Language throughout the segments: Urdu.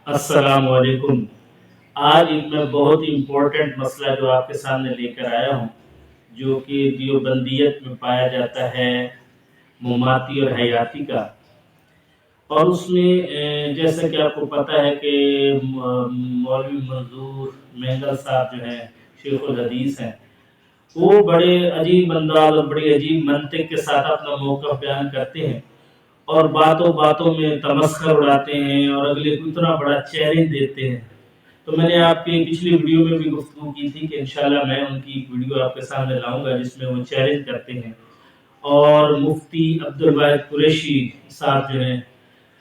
السلام علیکم۔ آج میں بہت ہی امپورٹنٹ مسئلہ جو آپ کے سامنے لے کر آیا ہوں، جو کہ دیوبندیت میں پایا جاتا ہے، مماتی اور حیاتی کا۔ اور اس میں جیسا کہ آپ کو پتہ ہے کہ مولوی منظور مینگل صاحب جو ہیں، شیخ الحدیث ہیں، وہ بڑے عجیب انداز اور بڑی عجیب منطق کے ساتھ اپنا موقف بیان کرتے ہیں اور باتوں باتوں میں تمسخر اڑاتے ہیں اور اگلے کو اتنا بڑا چیلنج دیتے ہیں۔ تو میں نے آپ کی پچھلی ویڈیو میں بھی گفتگو کی تھی کہ انشاءاللہ میں ان کی ویڈیو آپ کے سامنے لاؤں گا جس میں وہ چیلنج کرتے ہیں، اور مفتی عبدالواحد قریشی صاحب جو ہیں،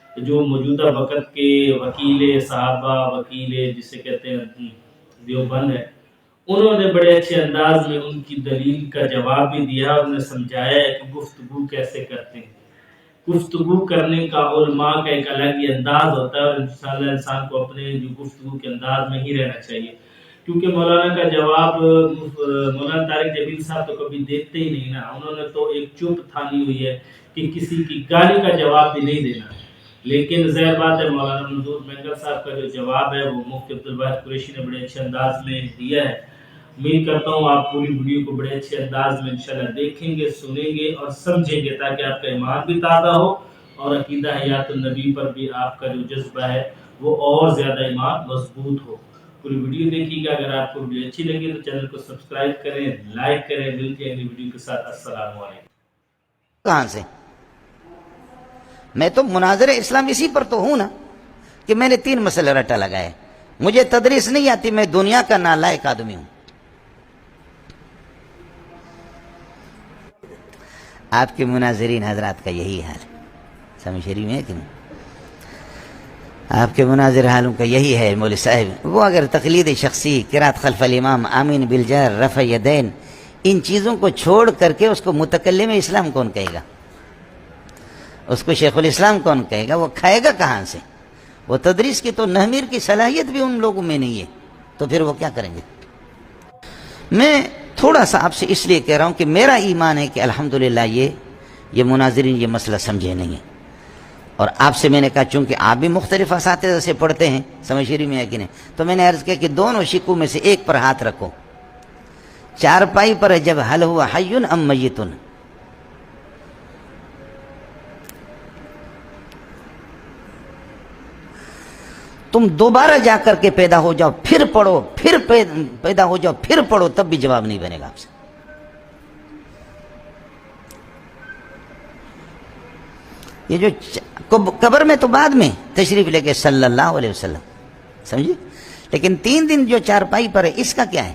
جو موجودہ وقت کے وکیل صحابہ، وکیل جسے کہتے ہیں دیوبند ہے، انہوں نے بڑے اچھے انداز میں ان کی دلیل کا جواب بھی دیا، انہوں نے سمجھایا ہے کہ گفتگو کیسے کرتے ہیں۔ گفتگو کرنے کا علماء کا ایک الگ ہی انداز ہوتا ہے، اور انشاءاللہ انسان کو اپنے جو گفتگو کے انداز میں ہی رہنا چاہیے، کیونکہ مولانا کا جواب مولانا طارق جمیل صاحب تو کبھی دیتے ہی نہیں نا، انہوں نے تو ایک چپ تھانی ہوئی ہے کہ کسی کی گالی کا جواب بھی نہیں دینا۔ لیکن ظاہر بات ہے مولانا منظور مینگل صاحب کا جو جواب ہے وہ مفتی عبدالواحد قریشی نے بڑے اچھے انداز میں دیا ہے۔ امید کرتا ہوں آپ پوری ویڈیو کو بڑے اچھے انداز میں انشاءاللہ دیکھیں گے، سنیں گے اور سمجھیں گے، تاکہ آپ کا ایمان بھی تازہ ہو اور عقیدہ حیات النبی پر بھی آپ کا جو جذبہ ہے وہ اور زیادہ ایمان مضبوط ہو۔ پوری ویڈیو دیکھیے گا۔ اگر آپ کو ویڈیو اچھی لگے تو چینل کو سبسکرائب کریں، لائک کریں۔ ملتے ہیں اگلی ویڈیو کے ساتھ۔ السلام علیکم۔ کہاں سے؟ میں تو مناظر اسلام اسی پر تو ہوں نا کہ میں نے 3 مسئلے رٹا لگائے۔ مجھے تدریس نہیں آتی، میں دنیا کا نالائق آدمی ہوں۔ آپ کے مناظرین حضرات کا یہی حال ہے، سمجھ رہی میں کہ نہیں؟ آپ کے مناظر حالوں کا یہی ہے مولوی صاحب۔ وہ اگر تقلید شخصی، قرات خلف الامام، آمین بالجہر، رفع یدین، ان چیزوں کو چھوڑ کر کے اس کو متکلم اسلام کون کہے گا؟ اس کو شیخ الاسلام کون کہے گا؟ وہ کھائے گا کہاں سے؟ وہ تدریس کی تو نحمیر کی صلاحیت بھی ان لوگوں میں نہیں ہے، تو پھر وہ کیا کریں گے؟ میں تھوڑا سا آپ سے اس لیے کہہ رہا ہوں کہ میرا ایمان ہے کہ الحمدللہ یہ مناظرین یہ مسئلہ سمجھے نہیں ہیں، اور آپ سے میں نے کہا چونکہ آپ بھی مختلف اساتذہ سے پڑھتے ہیں، سمجھ رہی میں ہے کہ نہیں، تو میں نے عرض کیا کہ دونوں شکوں میں سے ایک پر ہاتھ رکھو۔ چارپائی پر ہے جب حل ہوا حی ام میتن، تم دوبارہ جا کر کے پیدا ہو جاؤ، پھر پڑھو، پھر پیدا ہو جاؤ، پھر پڑھو، تب بھی جواب نہیں بنے گا آپ سے۔ یہ جو قبر میں تو بعد میں تشریف لے کے صلی اللہ علیہ وسلم، سمجھے، لیکن 3 دن جو چارپائی پر ہے اس کا کیا ہے؟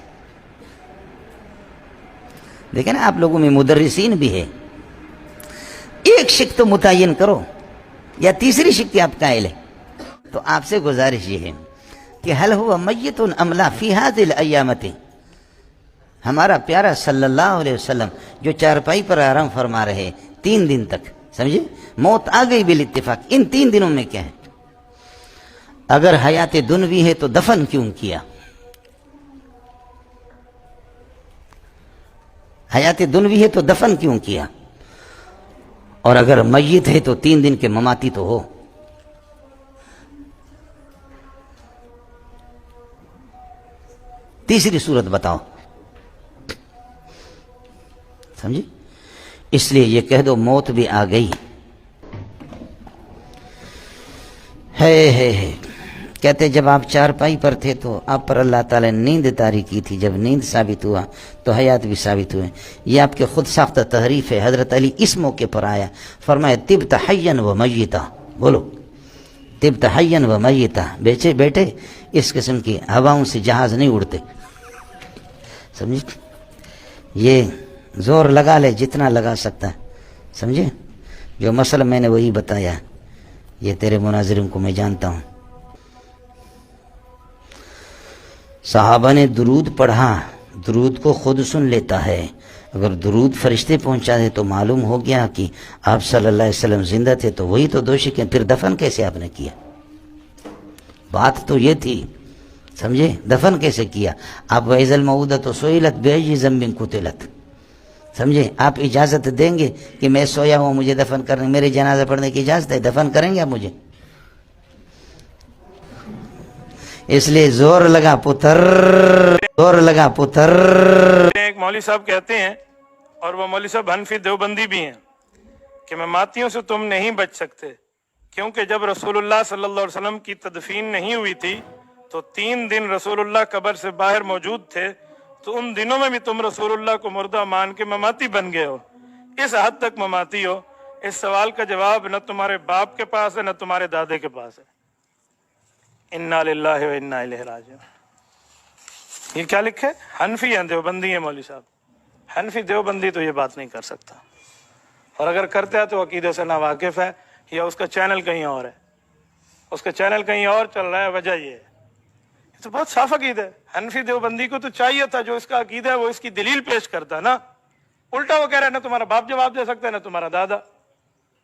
دیکھیں نا، آپ لوگوں میں مدرسین بھی ہے، ایک شک تو متعین کرو، یا تیسری شک کی آپ قائل ہے؟ تو آپ سے گزارش یہ ہے کہ حل ہوا میت ام لا فی ہذہ الایامۃ، ہمارا پیارا صلی اللہ علیہ وسلم جو چارپائی پر آرام فرما رہے 3 دن تک، سمجھے، موت آ گئی بالاتفاق، ان 3 دنوں میں کیا ہے؟ اگر حیات دنوی ہے تو دفن کیوں کیا؟ حیات دنوی ہے تو دفن کیوں کیا؟ اور اگر میت ہے تو 3 دن کے مماتی تو ہو۔ تیسری صورت بتاؤ، سمجھے؟ اس لیے یہ کہہ دو موت بھی آ گئی ہے۔ کہتے جب آپ چارپائی پر تھے تو آپ پر اللہ تعالی نے نیند طاری کی تھی، جب نیند ثابت ہوا تو حیات بھی ثابت ہوئے۔ یہ آپ کے خود ساختہ تحریف ہے۔ حضرت علی اس موقع پر آیا، فرمایا طبت حیا و میتا، بولو طبت حیا و میتا، بیٹے اس قسم کی ہواؤں سے جہاز نہیں اڑتے، سمجھے؟ یہ زور لگا لے جتنا لگا سکتا ہے، سمجھے؟ جو مسئلہ میں نے وہی بتایا، یہ تیرے مناظرین کو میں جانتا ہوں۔ صحابہ نے درود پڑھا، درود کو خود سن لیتا ہے، اگر درود فرشتے پہنچا دے تو معلوم ہو گیا کہ آپ صلی اللہ علیہ وسلم زندہ تھے، تو وہی تو دوشی ہیں، پھر دفن کیسے آپ نے کیا؟ بات تو یہ تھی، سمجھے؟ دفن کیسے کیا؟ آپ وَإِذَا الْمَوْءُودَةُ سُئِلَتْ بِأَيِّ ذَنبٍ قُتِلَتْ، سمجھے؟ آپ اجازت دیں گے کہ میں سویا ہوں مجھے دفن کرنے، میرے جنازہ پڑھنے کی اجازت ہے، دفن کریں گے آپ مجھے؟ اس لیے زور لگا پتر ایک مولوی صاحب کہتے ہیں، اور وہ مولوی صاحب حنفی دیوبندی بھی ہیں، کہ مماتیوں سے تم نہیں بچ سکتے، کیونکہ جب رسول اللہ صلی اللہ علیہ وسلم کی تدفین نہیں ہوئی تھی تو 3 دن رسول اللہ قبر سے باہر موجود تھے، تو ان دنوں میں بھی تم رسول اللہ کو مردہ مان کے مماتی بن گئے ہو، اس حد تک مماتی ہو۔ اس سوال کا جواب نہ تمہارے باپ کے پاس ہے نہ تمہارے دادے کے پاس ہے۔ انا للہ و انا الیہ راجعون۔ یہ کیا لکھے؟ حنفی ہیں، دیوبندی ہیں مولوی صاحب۔ حنفی دیوبندی تو یہ بات نہیں کر سکتا، اور اگر کرتا ہے تو عقیدے سے ناواقف ہے، یا اس کا چینل کہیں اور ہے، اس کا چینل کہیں اور چل رہا ہے، وجہ یہ ہے۔ یہ تو بہت صاف عقیدہ ہے۔ حنفی دیوبندی کو تو چاہیے تھا جو اس کا عقیدہ ہے وہ اس کی دلیل پیش کرتا نا، الٹا وہ کہہ رہا ہے نہ تمہارا باپ جواب دے سکتا ہے نہ تمہارا دادا۔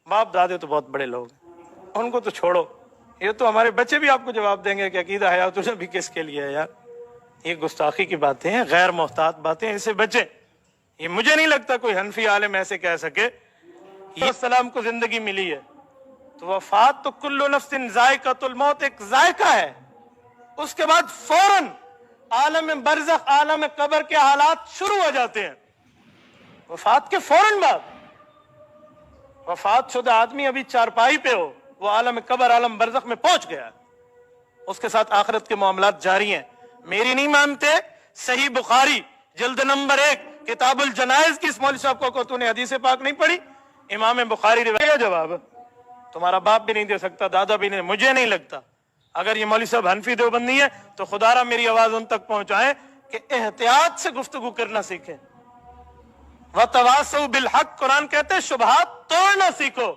باپ دادے تو بہت بڑے لوگ ہیں، ان کو تو چھوڑو، یہ تو ہمارے بچے بھی آپ کو جواب دیں گے کہ عقیدہ حیات النبی کس کے لیے ہے یار۔ یہ گستاخی کی باتیں ہیں، غیر محتاط باتیں، ان سے بچیں۔ یہ مجھے نہیں لگتا کوئی حنفی عالم ایسے کہہ سکے۔ یہ السلام کو زندگی ملی ہے تو وفات تو کل نفس ذائقۃ الموت، ایک ذائقہ ہے، اس کے بعد فوراً عالم برزخ، عالم قبر کے حالات شروع ہو جاتے ہیں۔ وفات کے فوراً بعد وفات شدہ آدمی ابھی چارپائی پہ ہو، وہ عالم قبر، عالم برزخ میں پہنچ گیا، اس کے ساتھ آخرت کے معاملات جاری ہیں۔ میری نہیں مانتے؟ صحیح بخاری جلد نمبر 1 کتاب الجنائز کی، اس مولوی صاحب کو تو نے حدیث پاک نہیں پڑھی؟ امام بخاری روایت جواب تمہارا باپ بھی نہیں دے سکتا، دادا بھی نہیں۔ مجھے نہیں لگتا، اگر یہ مولوی صاحب حنفی دیوبندی ہے تو خدا را میری آواز ان تک پہنچائیں کہ احتیاط سے گفتگو کرنا سیکھیں۔ وَتَوَاصَوْا بِالْحَقِّ، قرآن کہتے ہیں شبہات توڑنا سیکھو۔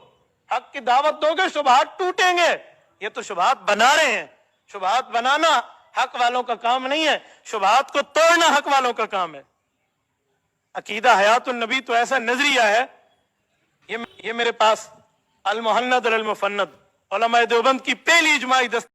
حق کی دعوت دو گے شبہات ٹوٹیں گے۔ یہ تو شبہات بنا رہے ہیں، شبہات بنانا حق والوں کا کام نہیں ہے، شبہات کو توڑنا حق والوں کا کام ہے۔ عقیدہ حیات النبی تو ایسا نظریہ ہے، یہ میرے پاس المحند المفند علماء دیوبند کی پہلی اجماعی